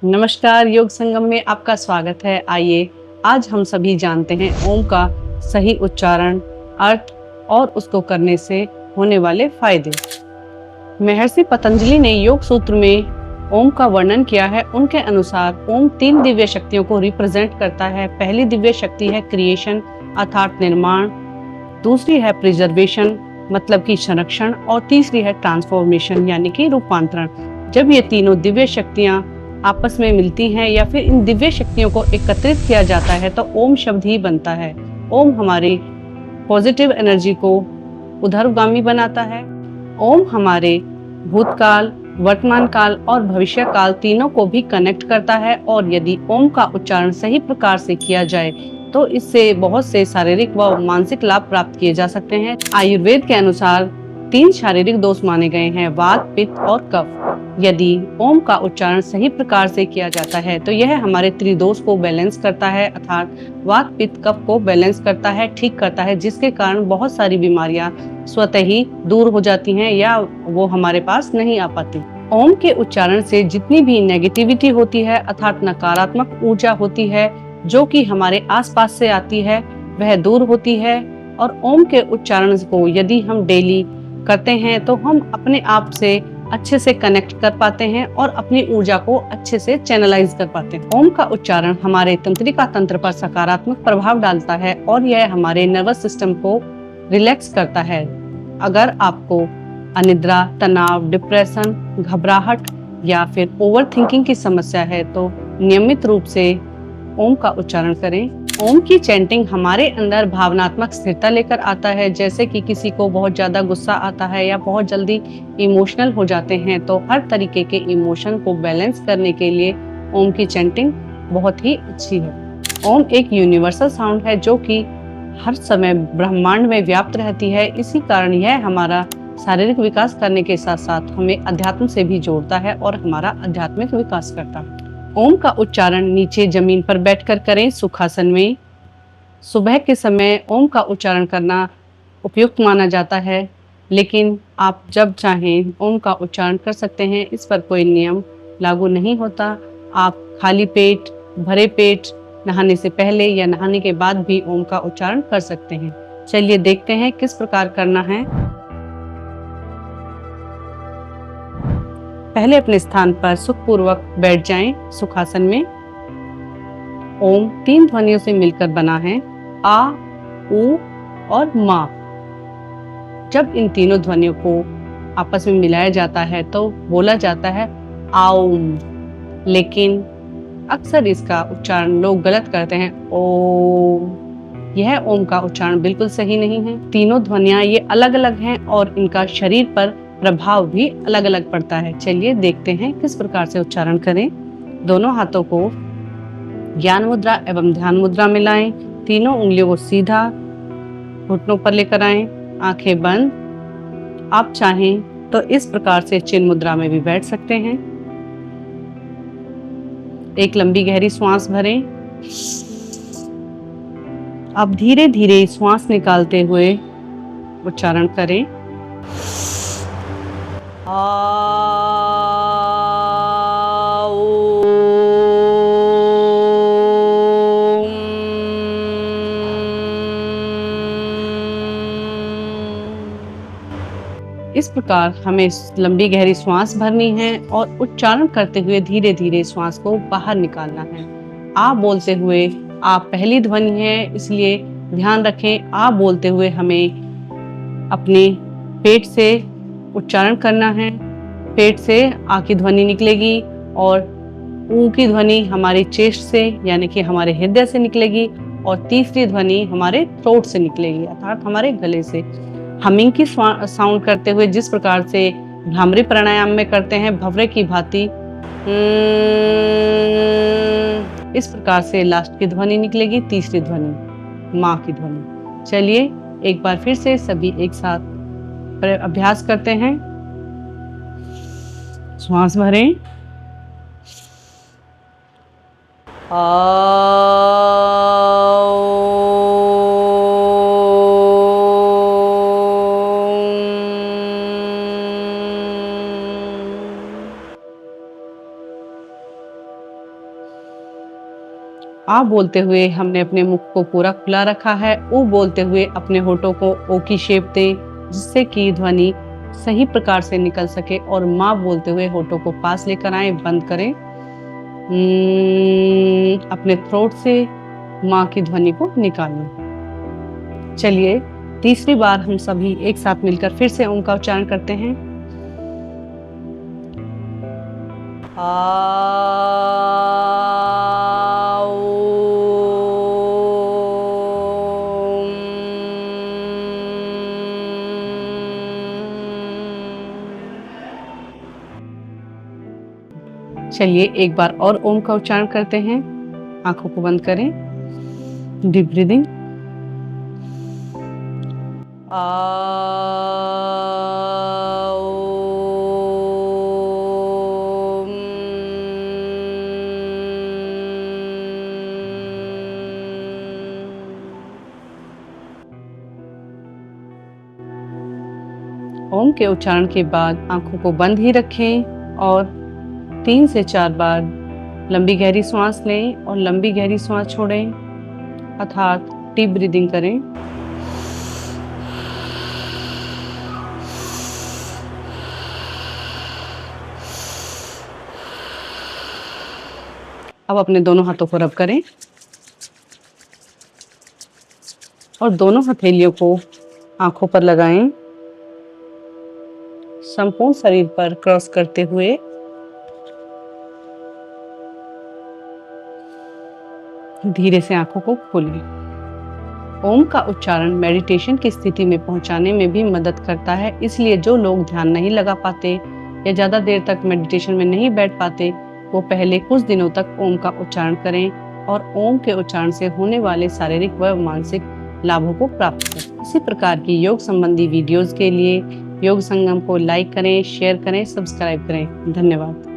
नमस्कार, योग संगम में आपका स्वागत है। आइए आज हम सभी जानते हैं ओम का सही उच्चारण, अर्थ और उसको करने से होने वाले फायदे। महर्षि पतंजलि ने योग सूत्र में ओम का वर्णन किया है। उनके अनुसार ओम 3 दिव्य शक्तियों को रिप्रेजेंट करता है। पहली दिव्य शक्ति है क्रिएशन अर्थात निर्माण, दूसरी है प्रिजर्वेशन मतलब कि संरक्षण और तीसरी है ट्रांसफॉर्मेशन यानी कि रूपांतरण। जब ये तीनों दिव्य शक्तियां आपस में मिलती हैं या फिर इन दिव्य शक्तियों को एकत्रित किया जाता है तो ओम शब्द ही बनता है। ओम हमारी पॉजिटिव एनर्जी को ऊर्ध्वगामी बनाता है। ओम हमारे भूतकाल, वर्तमान काल और भविष्य काल तीनों को भी कनेक्ट करता है और यदि ओम का उच्चारण सही प्रकार से किया जाए तो इससे बहुत से शारीरिक व मानसिक लाभ प्राप्त किए जा सकते हैं। आयुर्वेद के अनुसार 3 शारीरिक दोष माने गए हैं, वात, पित्त और कफ। यदि ओम का उच्चारण सही प्रकार से किया जाता है तो यह हमारे त्रिदोष को बैलेंस करता है अर्थात वात, पित्त, कफ को बैलेंस करता है, ठीक करता है, जिसके कारण बहुत सारी बीमारियां स्वतः ही दूर हो जाती हैं या वो हमारे पास नहीं आ पाती। ओम के उच्चारण से जितनी भी नेगेटिविटी होती है अर्थात नकारात्मक ऊर्जा होती है जो कि हमारे आसपास से आती है वह दूर होती है। और ओम के उच्चारण को यदि हम डेली करते हैं तो हम अपने आप से अच्छे से कनेक्ट कर पाते हैं और अपनी ऊर्जा को अच्छे से चैनलाइज कर पाते हैं। ओम का उच्चारण हमारे तंत्रिका तंत्र पर सकारात्मक प्रभाव डालता है और यह हमारे नर्वस सिस्टम को रिलैक्स करता है। अगर आपको अनिद्रा, तनाव, डिप्रेशन, घबराहट या फिर ओवर थिंकिंग की समस्या है तो नियमित रूप से ओम का उच्चारण करें। ओम की चैंटिंग हमारे अंदर भावनात्मक स्थिरता लेकर आता है। जैसे कि किसी को बहुत ज्यादा गुस्सा आता है या बहुत जल्दी इमोशनल हो जाते हैं तो हर तरीके के इमोशन को बैलेंस करने के लिए ओम की चैंटिंग बहुत ही अच्छी है। ओम एक यूनिवर्सल साउंड है जो कि हर समय ब्रह्मांड में व्याप्त रहती है। इसी कारण यह हमारा शारीरिक विकास करने के साथ साथ हमें अध्यात्म से भी जोड़ता है और हमारा आध्यात्मिक विकास करता है। ओम का उच्चारण नीचे जमीन पर बैठकर करें, सुखासन में। सुबह के समय ओम का उच्चारण करना उपयुक्त माना जाता है, लेकिन आप जब चाहें ओम का उच्चारण कर सकते हैं, इस पर कोई नियम लागू नहीं होता। आप खाली पेट, भरे पेट, नहाने से पहले या नहाने के बाद भी ओम का उच्चारण कर सकते हैं। चलिए देखते हैं किस प्रकार करना है। पहले अपने स्थान पर सुखपूर्वक बैठ जाएं, सुखासन में। ओम 3 ध्वनियों से मिलकर बना है, आ, उ और मा। जब इन तीनों ध्वनियों को आपस में मिलाया जाता है तो बोला जाता है आउम, लेकिन अक्सर इसका उच्चारण लोग गलत करते हैं, ओम। यह ओम का उच्चारण बिल्कुल सही नहीं है। तीनों ध्वनियां ये अलग अलग हैं और इनका शरीर पर प्रभाव भी अलग अलग पड़ता है। चलिए देखते हैं किस प्रकार से उच्चारण करें। दोनों हाथों को ज्ञान मुद्रा एवं ध्यान मुद्रा में लाएं। तीनों उंगलियों को सीधा घुटनों पर लेकर आएं, आंखें बंद। आप चाहें तो इस प्रकार से चिन्ह मुद्रा में भी बैठ सकते हैं। एक लंबी गहरी श्वास भरें। अब धीरे धीरे श्वास निकालते हुए उच्चारण करें, इस प्रकार हमें लंबी गहरी श्वास भरनी है और उच्चारण करते हुए धीरे धीरे श्वास को बाहर निकालना है। आ बोलते हुए, आ पहली ध्वनि है इसलिए ध्यान रखें, आ बोलते हुए हमें अपने पेट से उच्चारण करना है। पेट से आ की ध्वनि निकलेगी और ऊ की ध्वनि हमारे चेस्ट से यानी कि हमारे हृदय से निकलेगी और तीसरी ध्वनि हमारे थ्रोट से निकलेगी अर्थात हमारे गले से। हमिंग की साउंड करते हुए जिस प्रकार से भ्रामरी प्राणायाम में करते हैं भंवरे की भांति, इस प्रकार से लास्ट की ध्वनि निकलेगी, तीसरी ध्वनि माँ की ध्वनि। चलिए एक बार फिर से सभी एक साथ अभ्यास करते हैं। श्वास भरें, आ बोलते हुए हमने अपने मुख को पूरा खुला रखा है। ऊ बोलते हुए अपने होठों को ओ की शेप दें, जिससे कि ध्वनि सही प्रकार से निकल सके। और माँ बोलते हुए होठों को पास लेकर आए, बंद करें। अपने थ्रोट से माँ की ध्वनि को निकालें। चलिए तीसरी बार हम सभी एक साथ मिलकर फिर से ओम का उच्चारण करते हैं। चलिए एक बार और ओम का उच्चारण करते हैं। आंखों को बंद करें, डीप ब्रीदिंग। ओम के उच्चारण के बाद आंखों को बंद ही रखें और 3 से 4 बार लंबी गहरी सांस लें और लंबी गहरी सांस छोड़ें, अर्थात डीप ब्रीदिंग करें। अब अपने दोनों हाथों को रब करें और दोनों हथेलियों को आंखों पर लगाएं, संपूर्ण शरीर पर क्रॉस करते हुए। धीरे से आंखों को खोलें। ओम का उच्चारण मेडिटेशन की स्थिति में पहुंचाने में भी मदद करता है, इसलिए जो लोग ध्यान नहीं लगा पाते या ज्यादा देर तक मेडिटेशन में नहीं बैठ पाते, वो पहले कुछ दिनों तक ओम का उच्चारण करें और ओम के उच्चारण से होने वाले शारीरिक व मानसिक लाभों को प्राप्त करें। इसी प्रकार की योग संबंधी वीडियोस के लिए योग संगम को लाइक करें, शेयर करें, सब्सक्राइब करें। धन्यवाद।